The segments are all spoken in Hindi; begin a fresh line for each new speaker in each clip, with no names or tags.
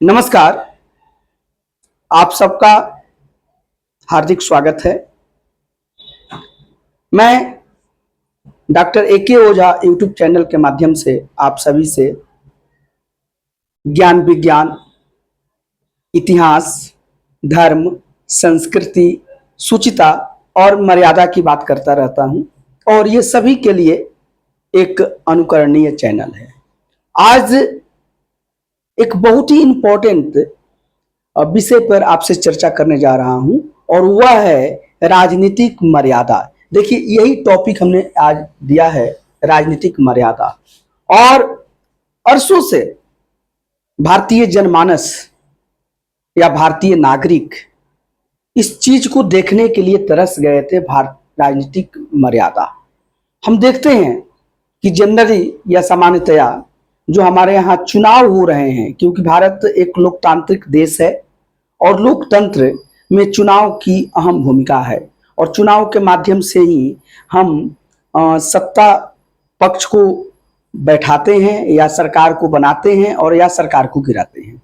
नमस्कार। आप सबका हार्दिक स्वागत है। मैं डॉक्टर ए.के. ओझा यूट्यूब चैनल के माध्यम से आप सभी से ज्ञान विज्ञान, इतिहास, धर्म, संस्कृति, शुचिता और मर्यादा की बात करता रहता हूं और ये सभी के लिए एक अनुकरणीय चैनल है। आज एक बहुत ही इंपॉर्टेंट विषय पर आपसे चर्चा करने जा रहा हूं और वह है राजनीतिक मर्यादा। देखिए, यही टॉपिक हमने आज दिया है, राजनीतिक मर्यादा। और अरसों से भारतीय जनमानस या भारतीय नागरिक इस चीज को देखने के लिए तरस गए थे, राजनीतिक मर्यादा। हम देखते हैं कि जनरली या सामान्यतया जो हमारे यहाँ चुनाव हो रहे हैं, क्योंकि भारत एक लोकतांत्रिक देश है और लोकतंत्र में चुनाव की अहम भूमिका है और चुनाव के माध्यम से ही हम सत्ता पक्ष को बैठाते हैं या सरकार को बनाते हैं और या सरकार को गिराते हैं।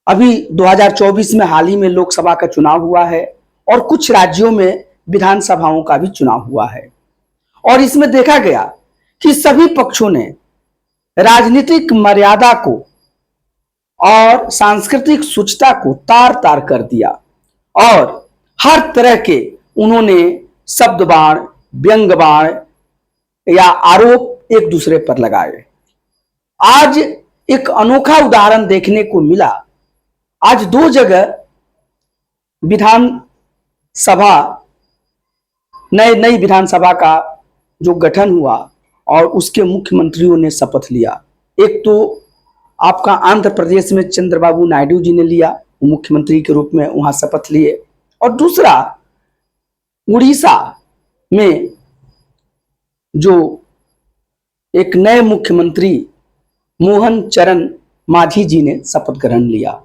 अभी 2024 में हाल ही में लोकसभा का चुनाव हुआ है और कुछ राज्यों में विधानसभाओं का भी चुनाव हुआ है और इसमें देखा गया कि सभी पक्षों ने राजनीतिक मर्यादा को और सांस्कृतिक शुचिता को तार तार कर दिया और हर तरह के उन्होंने शब्द बाण, व्यंग बाण या आरोप एक दूसरे पर लगाए। आज एक अनोखा उदाहरण देखने को मिला। आज दो जगह विधानसभा, नई विधानसभा का जो गठन हुआ और उसके मुख्यमंत्रियों ने शपथ लिया। एक तो आपका आंध्र प्रदेश में चंद्रबाबू नायडू जी ने लिया, मुख्यमंत्री के रूप में वहां शपथ लिए, और दूसरा उड़ीसा में जो एक नए मुख्यमंत्री मोहन चरण मांझी जी ने शपथ ग्रहण लिया।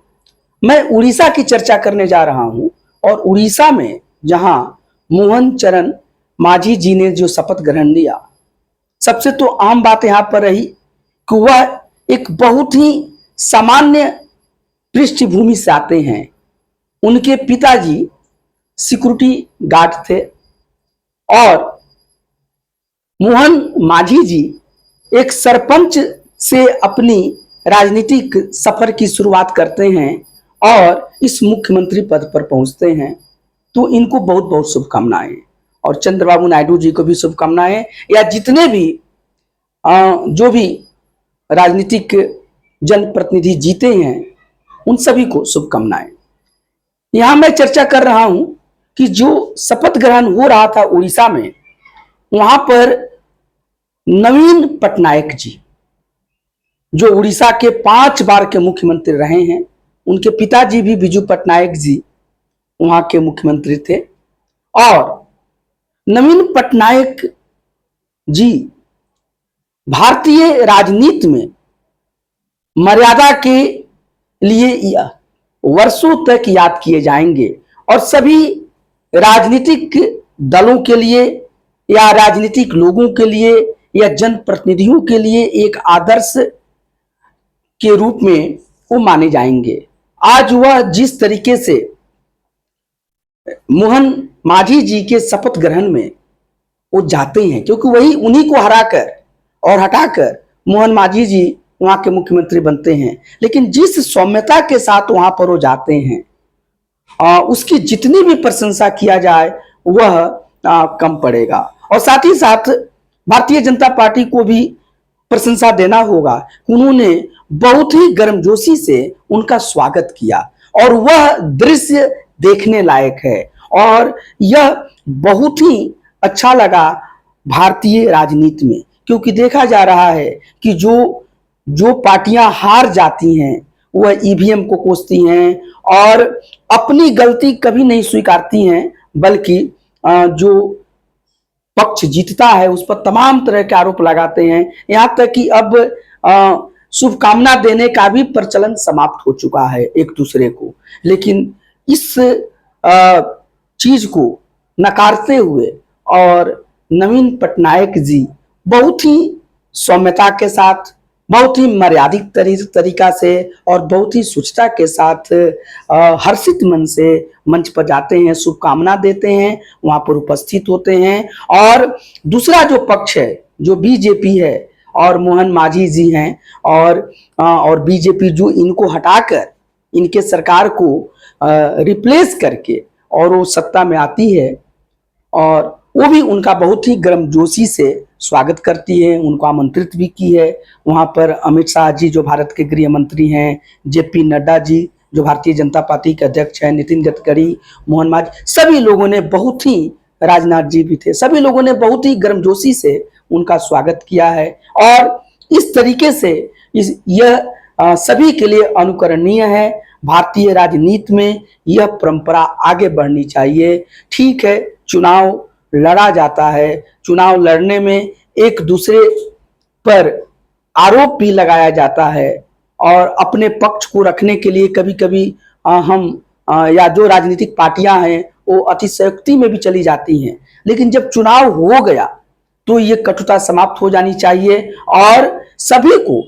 मैं उड़ीसा की चर्चा करने जा रहा हूं और उड़ीसा में जहां मोहन चरण मांझी जी ने जो शपथ ग्रहण लिया, सबसे तो आम बात यहां पर रही कि वह एक बहुत ही सामान्य पृष्ठभूमि से आते हैं। उनके पिताजी सिक्योरिटी गार्ड थे और मोहन मांझी जी एक सरपंच से अपनी राजनीतिक सफर की शुरुआत करते हैं और इस मुख्यमंत्री पद पर पहुंचते हैं। तो इनको बहुत बहुत शुभकामनाएं और चंद्रबाबू नायडू जी को भी शुभकामनाएं, या जितने भी जो भी राजनीतिक जनप्रतिनिधि जीते हैं उन सभी को शुभकामनाएं। यहां मैं चर्चा कर रहा हूं कि जो शपथ ग्रहण हो रहा था उड़ीसा में, वहां पर नवीन पटनायक जी, जो उड़ीसा के 5 बार के मुख्यमंत्री रहे हैं, उनके पिताजी भी बिजू पटनायक जी वहां के मुख्यमंत्री थे और नवीन पटनायक जी भारतीय राजनीति में मर्यादा के लिए वर्षों तक याद किए जाएंगे और सभी राजनीतिक दलों के लिए या राजनीतिक लोगों के लिए या जनप्रतिनिधियों के लिए एक आदर्श के रूप में वो माने जाएंगे। आज वह जिस तरीके से मोहन मांझी जी के शपथ ग्रहण में वो जाते हैं, क्योंकि वही उन्हीं को हराकर और हटाकर मोहन मांझी जी वहां के मुख्यमंत्री बनते हैं, लेकिन जिस सौम्यता के साथ वहां पर वो जाते हैं उसकी जितनी भी प्रशंसा किया जाए वह कम पड़ेगा। और साथ ही साथ भारतीय जनता पार्टी को भी प्रशंसा देना होगा। उन्होंने बहुत ही गर्मजोशी से उनका स्वागत किया और वह दृश्य देखने लायक है और यह बहुत ही अच्छा लगा भारतीय राजनीति में, क्योंकि देखा जा रहा है कि जो पार्टियां हार जाती हैं वह ईवीएम को कोसती हैं और अपनी गलती कभी नहीं स्वीकारती हैं, बल्कि जो पक्ष जीतता है उस पर तमाम तरह के आरोप लगाते हैं। यहां तक कि अब शुभकामना देने का भी प्रचलन समाप्त हो चुका है एक दूसरे को। लेकिन इस चीज को नकारते हुए और नवीन पटनायक जी बहुत ही सौम्यता के साथ, बहुत ही मर्यादित तरीका से और बहुत ही शुचिता के साथ हर्षित मन से मंच पर जाते हैं, शुभकामना देते हैं, वहां पर उपस्थित होते हैं। और दूसरा जो पक्ष है, जो बीजेपी है और मोहन मांझी जी हैं और बीजेपी जो इनको हटाकर इनके सरकार को रिप्लेस करके और वो सत्ता में आती है, और वो भी उनका बहुत ही गर्मजोशी से स्वागत करती है, उनको आमंत्रित भी की है। वहां पर अमित शाह जी जो भारत के गृह मंत्री हैं, जेपी नड्डा जी जो भारतीय जनता पार्टी के अध्यक्ष हैं, नितिन गडकरी, मोहन मांझी, सभी लोगों ने बहुत ही, राजनाथ जी भी थे, सभी लोगों ने बहुत ही गर्मजोशी से उनका स्वागत किया है। और इस तरीके से यह सभी के लिए अनुकरणीय है। भारतीय राजनीति में यह परंपरा आगे बढ़नी चाहिए। ठीक है, चुनाव लड़ा जाता है, चुनाव लड़ने में एक दूसरे पर आरोप भी लगाया जाता है और अपने पक्ष को रखने के लिए कभी कभी हम या जो राजनीतिक पार्टियां हैं वो अतिशयोक्ति में भी चली जाती हैं। लेकिन जब चुनाव हो गया तो ये कटुता समाप्त हो जानी चाहिए और सभी को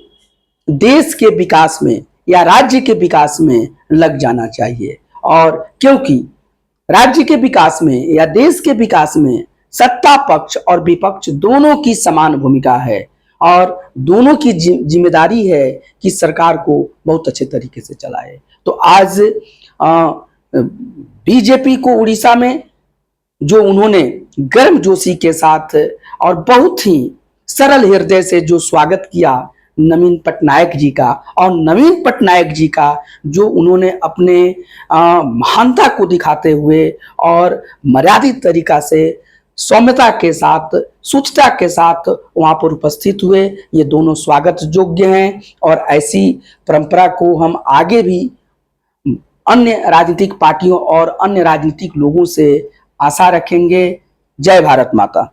देश के विकास में या राज्य के विकास में लग जाना चाहिए। और क्योंकि राज्य के विकास में या देश के विकास में सत्ता पक्ष और विपक्ष दोनों की समान भूमिका है और दोनों की जिम्मेदारी है कि सरकार को बहुत अच्छे तरीके से चलाए। तो आज बीजेपी को उड़ीसा में जो उन्होंने गर्मजोशी के साथ और बहुत ही सरल हृदय से जो स्वागत किया नवीन पटनायक जी का, और नवीन पटनायक जी का जो उन्होंने अपने महानता को दिखाते हुए और मर्यादित तरीका से सौम्यता के साथ, शुचिता के साथ वहां पर उपस्थित हुए, ये दोनों स्वागत योग्य हैं। और ऐसी परंपरा को हम आगे भी अन्य राजनीतिक पार्टियों और अन्य राजनीतिक लोगों से आशा रखेंगे। जय भारत माता।